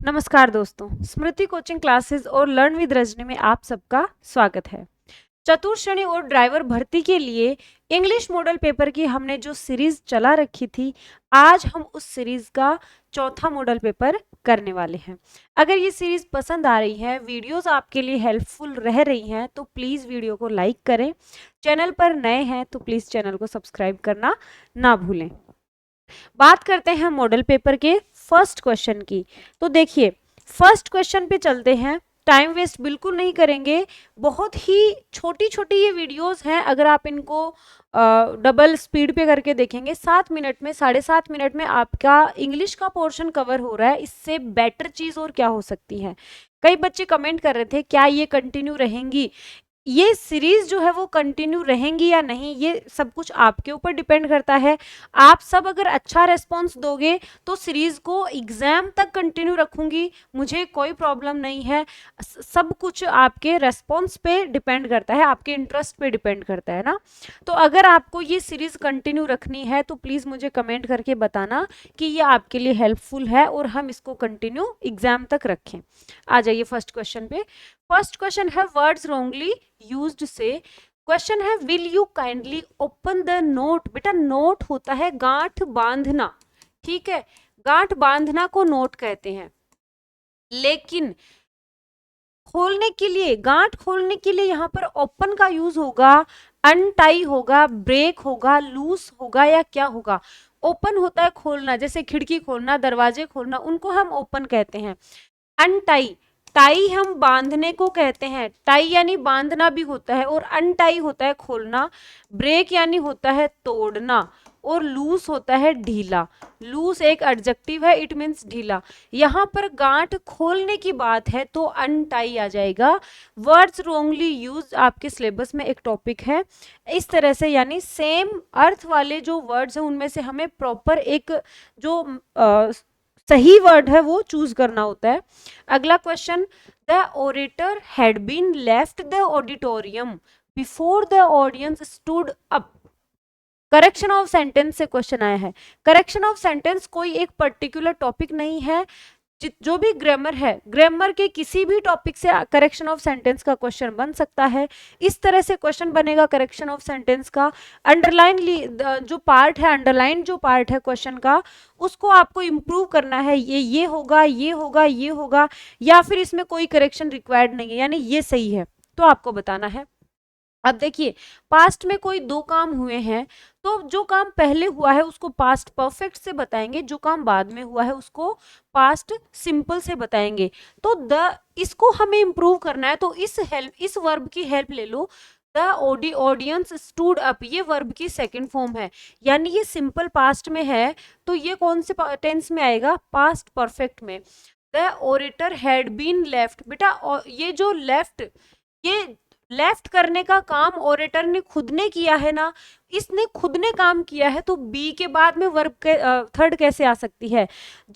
नमस्कार दोस्तों, स्मृति coaching classes और लर्न विद रजनी में आप सबका स्वागत है। चतुर्श्रेणी और ड्राइवर भर्ती के लिए इंग्लिश मॉडल पेपर की हमने जो सीरीज चला रखी थी, आज हम उस सीरीज का चौथा मॉडल पेपर करने वाले हैं। अगर ये सीरीज पसंद आ रही है, वीडियोस आपके लिए हेल्पफुल रह रही हैं, तो प्लीज़ वीडियो को लाइक करें। चैनल पर नए हैं तो प्लीज़ चैनल को सब्सक्राइब करना ना भूलें। बात करते हैं मॉडल पेपर के फर्स्ट क्वेश्चन की। तो देखिए, फर्स्ट क्वेश्चन पे चलते हैं। टाइम वेस्ट बिल्कुल नहीं करेंगे, बहुत ही छोटी छोटी ये वीडियोस हैं। अगर आप इनको डबल स्पीड पे करके देखेंगे, 7 मिनट में, 7.5 मिनट में आपका इंग्लिश का पोर्शन कवर हो रहा है। इससे बेटर चीज़ और क्या हो सकती है। कई बच्चे कमेंट कर रहे थे क्या ये कंटिन्यू रहेंगी। ये सीरीज जो है वो कंटिन्यू रहेंगी या नहीं, ये सब कुछ आपके ऊपर डिपेंड करता है। आप सब अगर अच्छा रेस्पॉन्स दोगे तो सीरीज को एग्जाम तक कंटिन्यू रखूंगी, मुझे कोई प्रॉब्लम नहीं है। सब कुछ आपके रेस्पॉन्स पे डिपेंड करता है, आपके इंटरेस्ट पे डिपेंड करता है ना। तो अगर आपको ये सीरीज कंटिन्यू रखनी है तो प्लीज़ मुझे कमेंट करके बताना कि ये आपके लिए हेल्पफुल है और हम इसको कंटिन्यू एग्जाम तक रखें। आ जाइए फर्स्ट क्वेश्चन पे। फर्स्ट क्वेश्चन है वर्ड्स रॉन्गली यूज्ड से। क्वेश्चन है will you kindly open the note. बेटा नोट होता है गांठ बांधना, ठीक है, गांठ बांधना को नोट कहते हैं। लेकिन खोलने के लिए, गांठ खोलने के लिए यहाँ पर ओपन का यूज होगा, अनटाई होगा, ब्रेक होगा, लूज होगा या क्या होगा। ओपन होता है खोलना, जैसे खिड़की खोलना, दरवाजे खोलना, उनको हम ओपन कहते हैं। अनटाई, टाई हम बांधने को कहते हैं। टाई यानी बांधना भी होता है और अनटाई होता है खोलना। ब्रेक यानी होता है तोड़ना और लूज होता है ढीला। लूज एक एडजेक्टिव है, इट मीन्स ढीला। यहाँ पर गांठ खोलने की बात है तो अनटाई आ जाएगा। वर्ड्स रॉन्गली यूज आपके सिलेबस में एक टॉपिक है इस तरह से, यानी सेम अर्थ वाले जो वर्ड्स हैं उनमें से हमें प्रॉपर एक जो सही वर्ड है वो चूज करना होता है। अगला question, the orator had been left the auditorium before the audience stood up. Correction of sentence से क्वेश्चन आया है। करेक्शन ऑफ सेंटेंस कोई एक पर्टिकुलर टॉपिक नहीं है, जो भी ग्रामर है, ग्रामर के किसी भी टॉपिक से करेक्शन ऑफ सेंटेंस का क्वेश्चन बन सकता है। इस तरह से क्वेश्चन बनेगा करेक्शन ऑफ सेंटेंस का। अंडरलाइन जो पार्ट है, अंडरलाइन जो पार्ट है क्वेश्चन का, उसको आपको इंप्रूव करना है। ये होगा, ये होगा, ये होगा, या फिर इसमें कोई करेक्शन रिक्वायर्ड नहीं है, यानी ये सही है तो आपको बताना है। अब देखिए, पास्ट में कोई दो काम हुए हैं तो जो काम पहले हुआ है उसको पास्ट परफेक्ट से बताएंगे, जो काम बाद में हुआ है उसको पास्ट सिंपल से बताएंगे। तो इसको हमें इंप्रूव करना है तो इस वर्ब की हेल्प ले लो। द ऑडियंस स्टूड अप, ये वर्ब की सेकंड फॉर्म है, यानी ये सिंपल पास्ट में है तो ये कौन से टेंस में आएगा, पास्ट परफेक्ट में। The orator had been left, बेटा ये जो लेफ्ट, ये लेफ्ट करने का काम ओरेटर ने खुद ने किया है ना, इसने खुद ने काम किया है तो बी के बाद में वर्ब के थर्ड कैसे आ सकती है।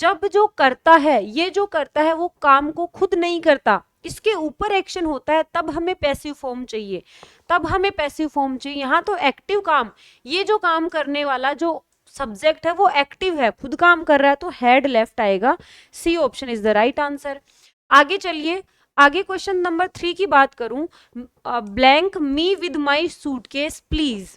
जब जो करता है, ये जो करता है वो काम को खुद नहीं करता, इसके ऊपर एक्शन होता है, तब हमें पैसिव फॉर्म चाहिए, तब हमें पैसिव फॉर्म चाहिए। यहाँ तो एक्टिव काम, ये जो काम करने वाला जो सब्जेक्ट है वो एक्टिव है, खुद काम कर रहा है, तो हेड लेफ्ट आएगा। C option is the right answer. आगे चलिए, आगे क्वेश्चन नंबर 3 की बात करूं, blank me with my suitcase please,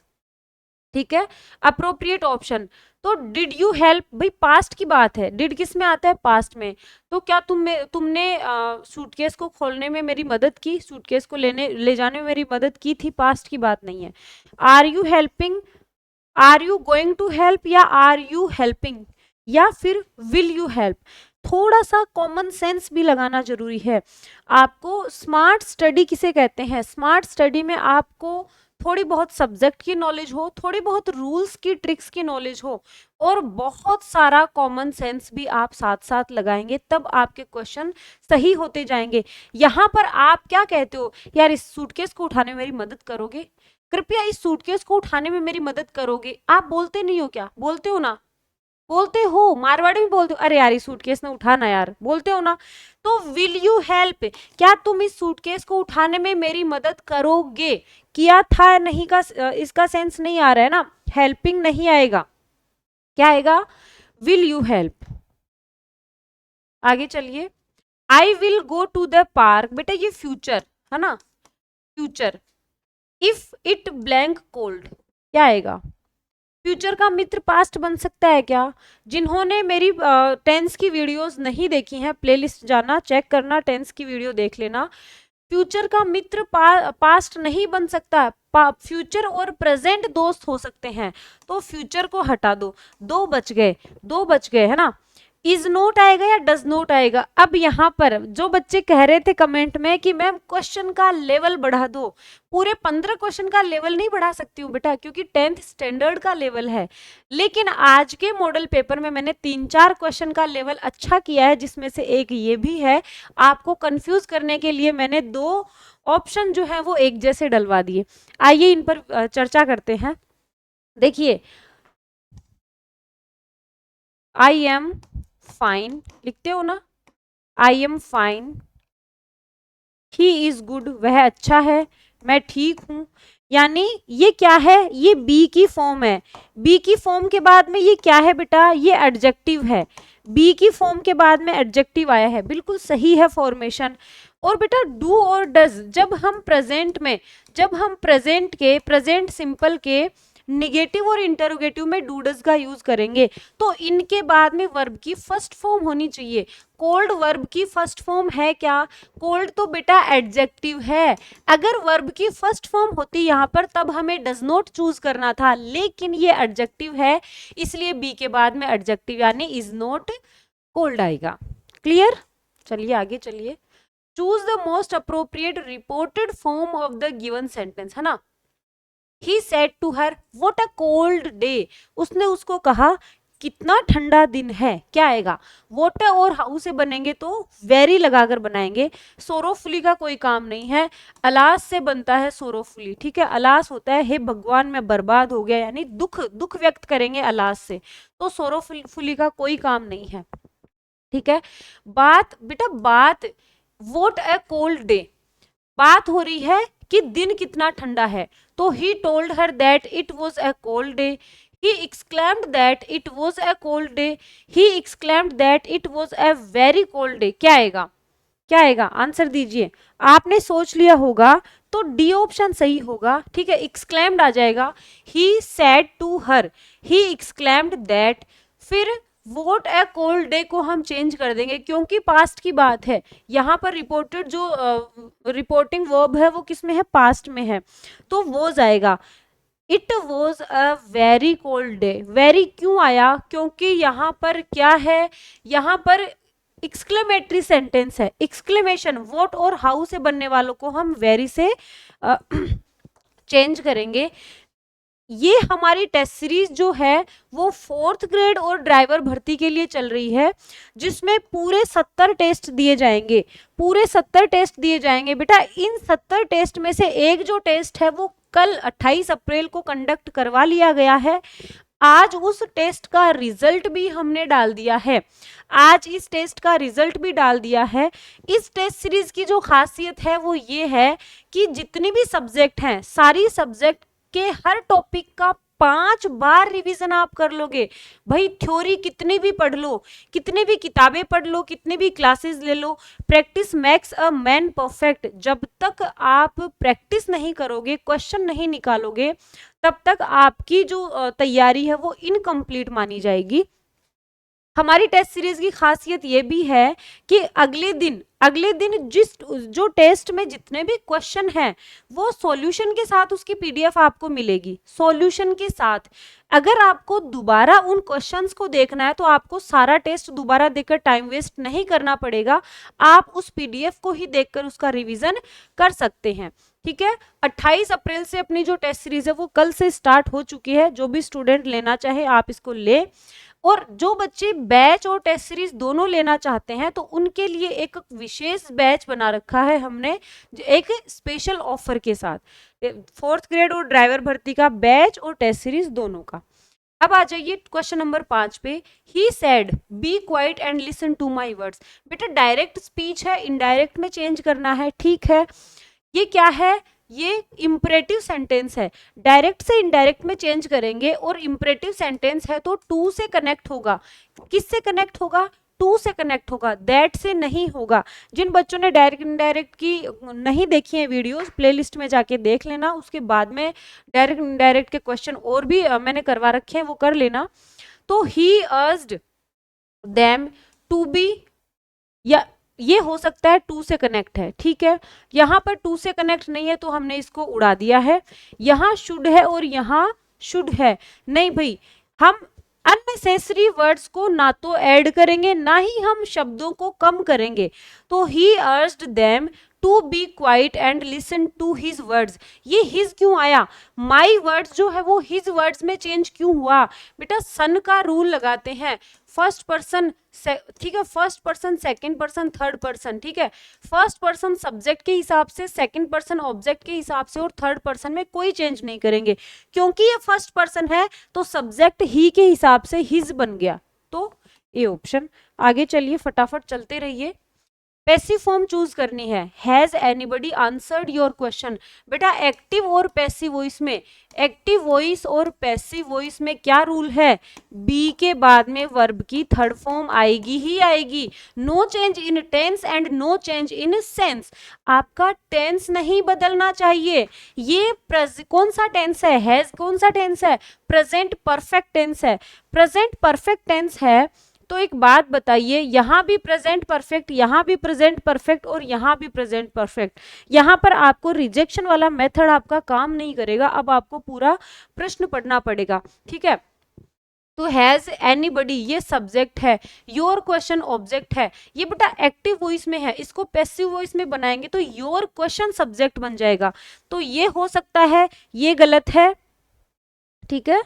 ठीक है, अप्रोप्रिएट ऑप्शन। तो डिड यू हेल्प, भाई पास्ट की बात है, डिड किस में आता है, पास्ट में। तो क्या तुमने सूटकेस को खोलने में मेरी मदद की, सूटकेस को ले जाने में मेरी मदद की थी, पास्ट की बात नहीं है। Are you helping, are you going to help, या आर यू हेल्पिंग, या फिर विल यू हेल्प। थोड़ा सा कॉमन सेंस भी लगाना जरूरी है। आपको स्मार्ट स्टडी किसे कहते हैं, स्मार्ट स्टडी में आपको थोड़ी बहुत सब्जेक्ट की नॉलेज हो, थोड़ी बहुत रूल्स की ट्रिक्स की नॉलेज हो और बहुत सारा कॉमन सेंस भी आप साथ साथ लगाएंगे, तब आपके क्वेश्चन सही होते जाएंगे। यहाँ पर आप क्या कहते हो, यार इस सूटकेस को उठाने में मेरी मदद करोगे, कृपया इस सूटकेस को उठाने में मेरी मदद करोगे। आप बोलते नहीं हो क्या, बोलते हो ना, बोलते हो, मारवाड़ी में बोलते हो, अरे यार इस सूटकेस ने उठाना यार, बोलते हो ना। तो विल यू हेल्प, क्या तुम इस सूटकेस को उठाने में मेरी मदद करोगे, किया था नहीं का इसका सेंस नहीं आ रहा है ना, हेल्पिंग नहीं आएगा, क्या आएगा, विल यू हेल्प। आगे चलिए, I will go to the park, बेटा ये फ्यूचर है ना, future. If it blank cold, क्या आएगा? फ्यूचर का मित्र पास्ट बन सकता है क्या? जिन्होंने मेरी टेंस की वीडियोस नहीं देखी हैं, प्लेलिस्ट जाना चेक करना, टेंस की वीडियो देख लेना। फ्यूचर का मित्र पास्ट नहीं बन सकता, फ्यूचर और प्रेजेंट दोस्त हो सकते हैं, तो फ्यूचर को हटा दो, दो बच गए, दो बच गए है ना। इज नोट आएगा या डज नोट आएगा? अब यहाँ पर जो बच्चे कह रहे थे कमेंट में कि मैम क्वेश्चन का लेवल बढ़ा दो, पूरे 15 क्वेश्चन का लेवल नहीं बढ़ा सकती हूँ बेटा, क्योंकि 10th स्टैंडर्ड का लेवल है, लेकिन आज के मॉडल पेपर में मैंने 3-4 क्वेश्चन का लेवल अच्छा किया है, जिसमें से एक ये भी है। आपको कंफ्यूज करने के लिए मैंने 2 ऑप्शन जो है वो एक जैसे डलवा दिए। आइए इन पर चर्चा करते हैं। देखिए, आई एम फाइन लिखते हो ना, I am fine, he is good, वह अच्छा है, मैं ठीक हूं, यानी ये क्या है? ये बी की फॉर्म है। बी की फॉर्म के बाद में ये क्या है बेटा? ये एडजेक्टिव है। बी की फॉर्म के बाद में एडजेक्टिव आया है, बिल्कुल सही है फॉर्मेशन। और बेटा डू और डज, जब हम प्रेजेंट में, जब हम प्रेजेंट के, प्रेजेंट सिंपल के निगेटिव और इंटरोगेटिव में डू डज का यूज करेंगे, तो इनके बाद में वर्ब की फर्स्ट फॉर्म होनी चाहिए। कोल्ड वर्ब की फर्स्ट फॉर्म है क्या? कोल्ड तो बेटा एडजेक्टिव है, अगर वर्ब की फर्स्ट फॉर्म होती यहाँ पर तब हमें डज नॉट चूज करना था, लेकिन ये एडजेक्टिव है, इसलिए बी के बाद में एडजेक्टिव यानी इज नॉट कोल्ड आएगा। क्लियर? चलिए आगे चलिए। Choose the most appropriate reported form of the given sentence, है ना। He said to her, what a cold day. उसने उसको कहा कितना ठंडा दिन है, क्या आएगा? वोट और हाउ से बनेंगे तो वेरी लगाकर बनाएंगे, सोरोफुली का कोई काम नहीं है। अलास से बनता है सोरोफुली, ठीक है। अलास होता है हे भगवान मैं बर्बाद हो गया, यानी दुख, दुख व्यक्त करेंगे अलास से, तो सोरोफुली का कोई काम नहीं है, ठीक है। बात बेटा, बात वोट अ कोल्ड डे, बात हो रही है कि दिन कितना ठंडा है, तो he told her that it was a cold day, he exclaimed that it was a cold day, he exclaimed that it was a very cold day। क्या आएगा? क्या आएगा? आंसर दीजिए। आपने सोच लिया होगा तो डी ऑप्शन सही होगा, ठीक है। exclaimed आ जाएगा, he said to her, he exclaimed that, फिर वोट ए कोल्ड डे को हम चेंज कर देंगे क्योंकि पास्ट की बात है। यहाँ पर रिपोर्टेड जो रिपोर्टिंग वर्ब है वो किस में है? पास्ट में है, तो वो जाएगा। It was a very cold day, very क्यों आया? क्योंकि यहाँ पर क्या है? यहाँ पर एक्सक्लेमेटरी सेंटेंस है, एक्सक्लेमेशन, वोट और हाउ से बनने वालों को हम वेरी से चेंज करेंगे। ये हमारी टेस्ट सीरीज जो है वो 4th ग्रेड और ड्राइवर भर्ती के लिए चल रही है, जिसमें पूरे 70 टेस्ट दिए जाएंगे, पूरे 70 टेस्ट दिए जाएंगे बेटा। इन 70 टेस्ट में से एक जो टेस्ट है वो कल 28 अप्रैल को कंडक्ट करवा लिया गया है। आज उस टेस्ट का रिजल्ट भी हमने डाल दिया है, आज इस टेस्ट का रिजल्ट भी डाल दिया है। इस टेस्ट सीरीज की जो खासियत है वो ये है कि जितने भी सब्जेक्ट हैं, सारी सब्जेक्ट के हर टॉपिक का 5 बार रिवीजन आप कर लोगे। भाई थ्योरी कितनी भी पढ़ लो, कितनी भी किताबें पढ़ लो, कितनी भी क्लासेस ले लो, practice makes a man perfect. जब तक आप प्रैक्टिस नहीं करोगे, क्वेश्चन नहीं निकालोगे, तब तक आपकी जो तैयारी है वो इनकम्प्लीट मानी जाएगी। हमारी टेस्ट सीरीज की खासियत ये भी है कि अगले दिन जो टेस्ट में जितने भी क्वेश्चन हैं वो सॉल्यूशन के साथ उसकी पीडीएफ आपको मिलेगी, सॉल्यूशन के साथ। अगर आपको दोबारा उन क्वेश्चंस को देखना है तो आपको सारा टेस्ट दोबारा देखकर टाइम वेस्ट नहीं करना पड़ेगा, आप उस पीडीएफ को ही देखकर उसका रिवीजन कर सकते हैं, ठीक है। 28 अप्रैल से अपनी जो टेस्ट सीरीज है वो कल से स्टार्ट हो चुकी है। जो भी स्टूडेंट लेना चाहे आप इसको ले, और जो बच्चे बैच और टेस्ट सीरीज दोनों लेना चाहते हैं तो उनके लिए एक विशेष बैच बना रखा है हमने, एक स्पेशल ऑफर के साथ, 4th ग्रेड और ड्राइवर भर्ती का बैच और टेस्ट सीरीज दोनों का। अब आ जाइए क्वेश्चन नंबर 5 पे। He said be quiet and listen to my words. बेटा डायरेक्ट स्पीच है, इनडायरेक्ट में चेंज करना है, ठीक है। ये क्या है? ये इंपरेटिव सेंटेंस है, डायरेक्ट से इनडायरेक्ट में चेंज करेंगे, और इंपरेटिव सेंटेंस है तो टू से कनेक्ट होगा। किससे कनेक्ट होगा? टू से कनेक्ट होगा, दैट से नहीं होगा। जिन बच्चों ने डायरेक्ट इनडायरेक्ट की नहीं देखी है वीडियोस, प्लेलिस्ट में जाके देख लेना, उसके बाद में डायरेक्ट इनडायरेक्ट के क्वेश्चन और भी मैंने करवा रखे हैं, वो कर लेना। तो he urged them to B, या ये हो सकता है टू से कनेक्ट है, ठीक है। यहां पर टू से कनेक्ट नहीं है तो हमने इसको उड़ा दिया है। यहां शुड है और यहां शुड है, नहीं भाई, हम अननेसेसरी वर्ड्स को ना तो ऐड करेंगे ना ही हम शब्दों को कम करेंगे। तो he urged them to be quiet and listen to his words, ये हिज क्यों आया, माई वर्ड्स जो है वो हिज वर्ड्स में चेंज क्यों हुआ? बेटा सन का रूल लगाते हैं, फर्स्ट पर्सन, ठीक है, first person, second person, third person, ठीक है। फर्स्ट पर्सन सब्जेक्ट के हिसाब से, सेकंड पर्सन ऑब्जेक्ट के हिसाब से, और थर्ड पर्सन में कोई चेंज नहीं करेंगे, क्योंकि ये फर्स्ट पर्सन है तो सब्जेक्ट ही के हिसाब से हिज बन गया, तो ए ऑप्शन। आगे चलिए, फटाफट चलते रहिए। पैसिव फॉर्म चूज करनी है। Has anybody answered your question, बेटा एक्टिव और पैसिव वॉइस में, एक्टिव वॉइस और पैसिव वॉइस में क्या रूल है, बी के बाद में वर्ब की थर्ड फॉर्म आएगी ही आएगी। No change in tense and no change in sense, आपका टेंस नहीं बदलना चाहिए। ये कौन सा टेंस है, हैज कौन सा टेंस है, प्रेजेंट परफेक्ट टेंस है। प्रेजेंट परफेक्ट टेंस है तो एक बात बताइए, यहां भी प्रेजेंट परफेक्ट, यहां भी प्रेजेंट परफेक्ट और यहां भी प्रेजेंट परफेक्ट, यहां पर आपको रिजेक्शन वाला मेथड आपका काम नहीं करेगा, अब आपको पूरा प्रश्न पढ़ना पड़ेगा, ठीक है। तो हैज एनीबडी ये सब्जेक्ट है, योर क्वेश्चन ऑब्जेक्ट है, ये बेटा एक्टिव वॉइस में है, इसको पैसिव वॉइस में बनाएंगे तो योर क्वेश्चन सब्जेक्ट बन जाएगा, तो ये हो सकता है, ये गलत है, ठीक है।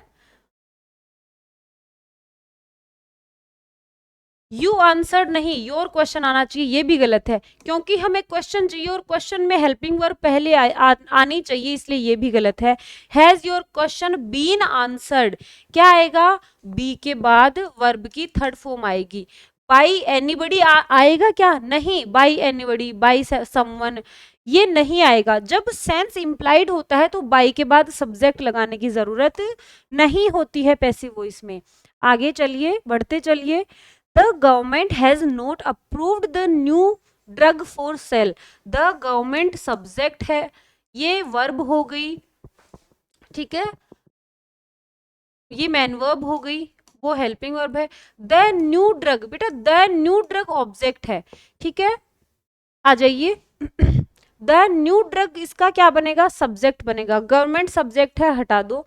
यू आंसर्ड नहीं, योर क्वेश्चन आना चाहिए, ये भी गलत है, क्योंकि हमें क्वेश्चन चाहिए और क्वेश्चन में हेल्पिंग वर्ब पहले आनी चाहिए, इसलिए ये भी गलत है। Has your question been answered, क्या आएगा, बी के बाद वर्ब की थर्ड फॉर्म आएगी। बाई एनीबडी आएगा क्या, नहीं, बाई एनीबडी, बाई समवन, ये नहीं आएगा। जब सेंस इंप्लाइड होता है तो बाई के बाद सब्जेक्ट लगाने की जरूरत नहीं होती है पैसिव वॉइस में। आगे चलिए, बढ़ते चलिए। The government has not approved the new drug for sale, the government subject है, ये वर्ब हो गई, ठीक है, ये मैन वर्ब हो गई, वो हेल्पिंग वर्ब है। द न्यू ड्रग, बेटा द न्यू ड्रग ऑब्जेक्ट है, ठीक है, आ जाइए। द न्यू ड्रग इसका क्या बनेगा, सब्जेक्ट बनेगा, गवर्नमेंट सब्जेक्ट है, हटा दो।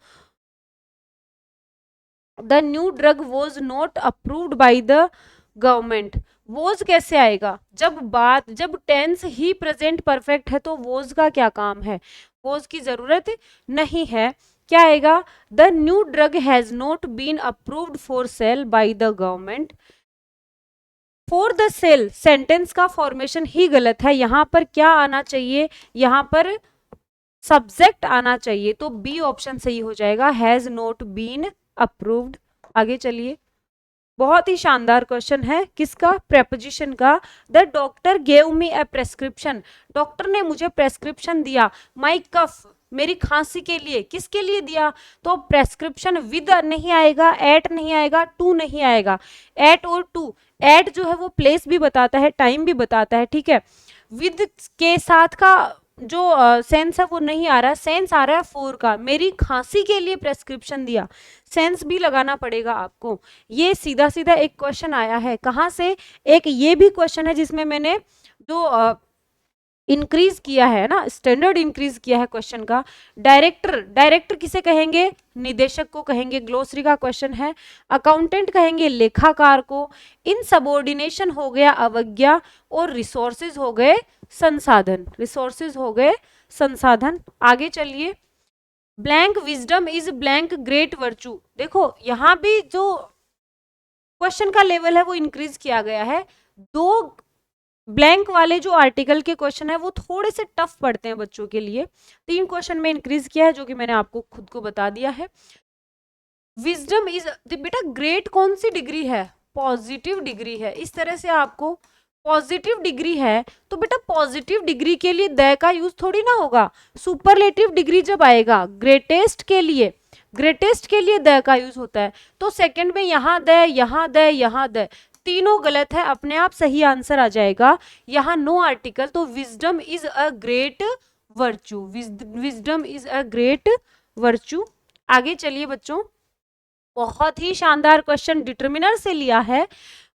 The new drug was not approved by the government, was कैसे आएगा, जब टेंस ही प्रेजेंट परफेक्ट है तो वॉज का क्या काम है, वॉज की जरूरत नहीं है। क्या आएगा, the new drug has not been approved for sale by the government. For the sale sentence का फॉर्मेशन ही गलत है, यहां पर क्या आना चाहिए, यहां पर सब्जेक्ट आना चाहिए, तो बी ऑप्शन सही हो जाएगा, हैज नॉट बीन अप्रूव्ड। आगे चलिए, बहुत ही शानदार क्वेश्चन है, किसका, प्रेपोजिशन का। The doctor gave me A prescription, doctor ने मुझे प्रेस्क्रिप्शन दिया, माई कफ, मेरी खांसी के लिए, किसके लिए दिया, तो प्रेस्क्रिप्शन विद नहीं आएगा, एट नहीं आएगा, टू नहीं आएगा, एट और टू, एट जो है वो प्लेस भी बताता है, टाइम भी बताता है, ठीक है। विद के साथ का जो सेंस है वो नहीं आ रहा है, सेंस आ रहा है फॉर का, मेरी खांसी के लिए प्रेस्क्रिप्शन दिया, सेंस भी लगाना पड़ेगा आपको। ये सीधा सीधा एक क्वेश्चन आया है, कहाँ से, एक ये भी क्वेश्चन है जिसमें मैंने जो इंक्रीज किया है ना, स्टैंडर्ड इंक्रीज किया है क्वेश्चन का। डायरेक्टर, डायरेक्टर किसे कहेंगे, निदेशक को कहेंगे, ग्लोसरी का क्वेश्चन है। अकाउंटेंट कहेंगे लेखाकार को। इन सबऑर्डिनेशन हो गया अवज्ञा, और रिसोर्सेज हो गए संसाधन, रिसोर्सेज हो गए संसाधन। आगे चलिए, blank wisdom is blank great virtue, देखो यहां भी जो क्वेश्चन का लेवल है वो इंक्रीज किया गया है। दो ब्लैंक वाले जो आर्टिकल के क्वेश्चन है वो थोड़े से टफ पड़ते हैं बच्चों के लिए, 3 क्वेश्चन में इंक्रीज किया है, जो कि मैंने आपको खुद को बता दिया है। विजडम इज, बेटा ग्रेट कौन सी डिग्री है, पॉजिटिव डिग्री है, इस तरह से आपको पॉजिटिव डिग्री है तो बेटा पॉजिटिव डिग्री के लिए द का यूज थोड़ी ना होगा, सुपरलेटिव डिग्री जब आएगा ग्रेटेस्ट के लिए, ग्रेटेस्ट के लिए द का यूज होता है। तो सेकंड में यहाँ द, यहाँ द, यहाँ द, तीनों गलत है, अपने आप सही आंसर आ जाएगा। यहाँ नो आर्टिकल, तो wisdom is a great virtue, wisdom is a great virtue. आगे चलिए बच्चों, बहुत ही शानदार क्वेश्चन डिटर्मिनर से लिया है।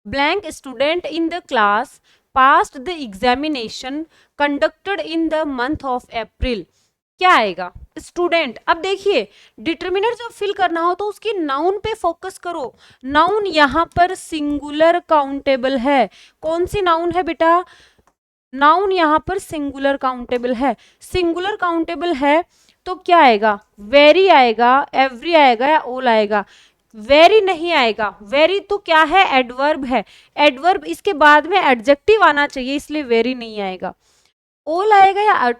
Blank student in the class passed the examination conducted in the month of April. क्या आएगा? स्टूडेंट। अब देखिए, डिटर्मिनर जब फिल करना हो तो उसकी नाउन पे फोकस करो। नाउन यहाँ पर सिंगुलर काउंटेबल है। कौन सी नाउन है बेटा? नाउन यहाँ पर सिंगुलर काउंटेबल है। सिंगुलर काउंटेबल है तो क्या आएगा? वेरी आएगा, एवरी आएगा या ऑल आएगा? वेरी नहीं आएगा। वेरी तो क्या है? एडवर्ब है। एडवर्ब इसके बाद में एडजेक्टिव आना चाहिए, इसलिए वेरी नहीं आएगा। ऑल आएगा या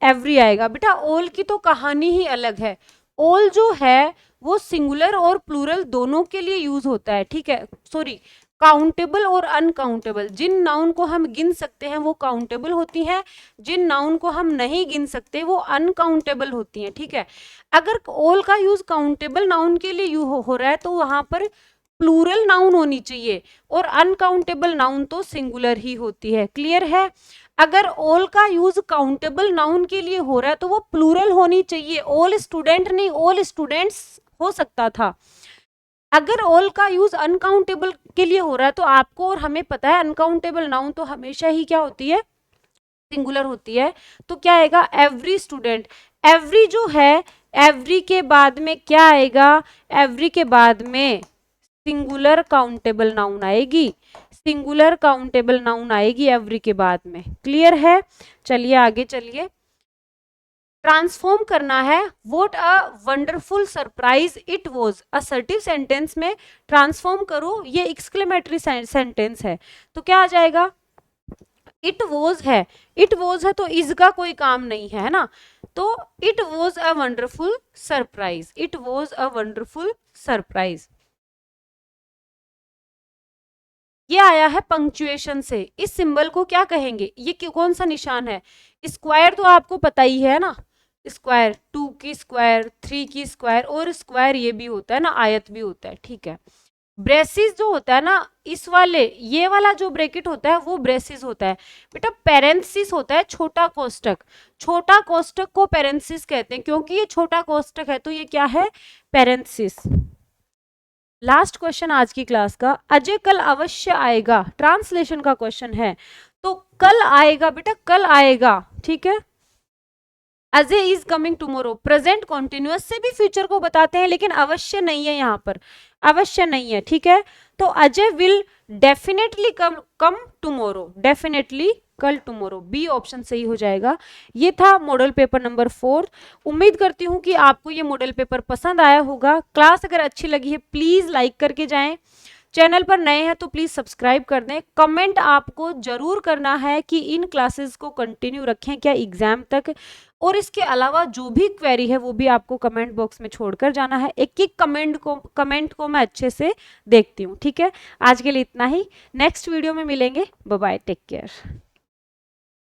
एवरी आएगा? बेटा ऑल की तो कहानी ही अलग है। ऑल जो है वो सिंगुलर और प्लूरल दोनों के लिए यूज होता है, ठीक है। सॉरी, काउंटेबल और अनकाउंटेबल, जिन नाउन को हम गिन सकते हैं वो काउंटेबल होती हैं, जिन नाउन को हम नहीं गिन सकते वो अनकाउंटेबल होती हैं, ठीक है। अगर ऑल का यूज काउंटेबल नाउन के लिए हो रहा है तो वहां पर प्लूरल नाउन होनी चाहिए, और अनकाउंटेबल नाउन तो सिंगुलर ही होती है। क्लियर है? अगर ऑल का यूज काउंटेबल नाउन के लिए हो रहा है तो वो प्लूरल होनी चाहिए। ऑल स्टूडेंट नहीं, ऑल स्टूडेंट्स हो सकता था। अगर ऑल का यूज अनकाउंटेबल के लिए हो रहा है तो आपको और हमें पता है अनकाउंटेबल नाउन तो हमेशा ही क्या होती है? सिंगुलर होती है। तो क्या आएगा? Every student. एवरी जो है, एवरी के बाद में क्या आएगा? एवरी के बाद में सिंगुलर काउंटेबल नाउन आएगी, सिंगुलर काउंटेबल नाउन आएगी एवरी के बाद में। क्लियर है? चलिए आगे चलिए, ट्रांसफॉर्म करना है। What a wonderful surprise it was. Assertive sentence में ट्रांसफॉर्म करो, ये एक्सक्लेमेटरी सेंटेंस है तो क्या आ जाएगा? इट वॉज है, इट वॉज है तो इज का कोई काम नहीं है ना, तो it was a wonderful surprise, it was a wonderful surprise. ये आया है पंक्चुएशन से। इस सिंबल को क्या कहेंगे? ये कौन सा निशान है? स्क्वायर तो आपको पता ही है ना, स्क्वायर, 2 की स्क्वायर, 3 की स्क्वायर, और स्क्वायर ये भी होता है ना, आयत भी होता है, ठीक है। ब्रेसिस जो होता है ना, इस वाले ये वाला जो ब्रैकेट होता है वो ब्रेसिस होता है। बेटा पैरेंथेसिस होता है छोटा कोष्टक, छोटा कोष्टक को पैरेंथेसिस कहते हैं, क्योंकि ये छोटा कोष्टक है तो ये क्या है? पैरेंथेसिस। लास्ट क्वेश्चन आज की क्लास का, अजय कल अवश्य आएगा, ट्रांसलेशन का क्वेश्चन है। तो कल आएगा बेटा, कल आएगा, ठीक है। Ajay is coming tomorrow, present continuous से भी फ्यूचर को बताते हैं, लेकिन अवश्य नहीं है, यहाँ पर अवश्य नहीं है, ठीक है। तो Ajay will definitely come tomorrow, definitely कल टुमारो, बी ऑप्शन सही हो जाएगा। ये था मॉडल पेपर नंबर 4। उम्मीद करती हूँ कि आपको ये मॉडल पेपर पसंद आया होगा। क्लास अगर अच्छी लगी है प्लीज लाइक करके जाएं, चैनल पर नए हैं तो प्लीज सब्सक्राइब कर दें। कमेंट आपको जरूर करना है कि इन क्लासेस को कंटिन्यू रखें क्या एग्जाम तक, और इसके अलावा जो भी क्वेरी है वो भी आपको कमेंट बॉक्स में छोड़कर जाना है। एक एक कमेंट को मैं अच्छे से देखती हूँ, ठीक है। आज के लिए इतना ही, नेक्स्ट वीडियो में मिलेंगे। Bye bye, take care.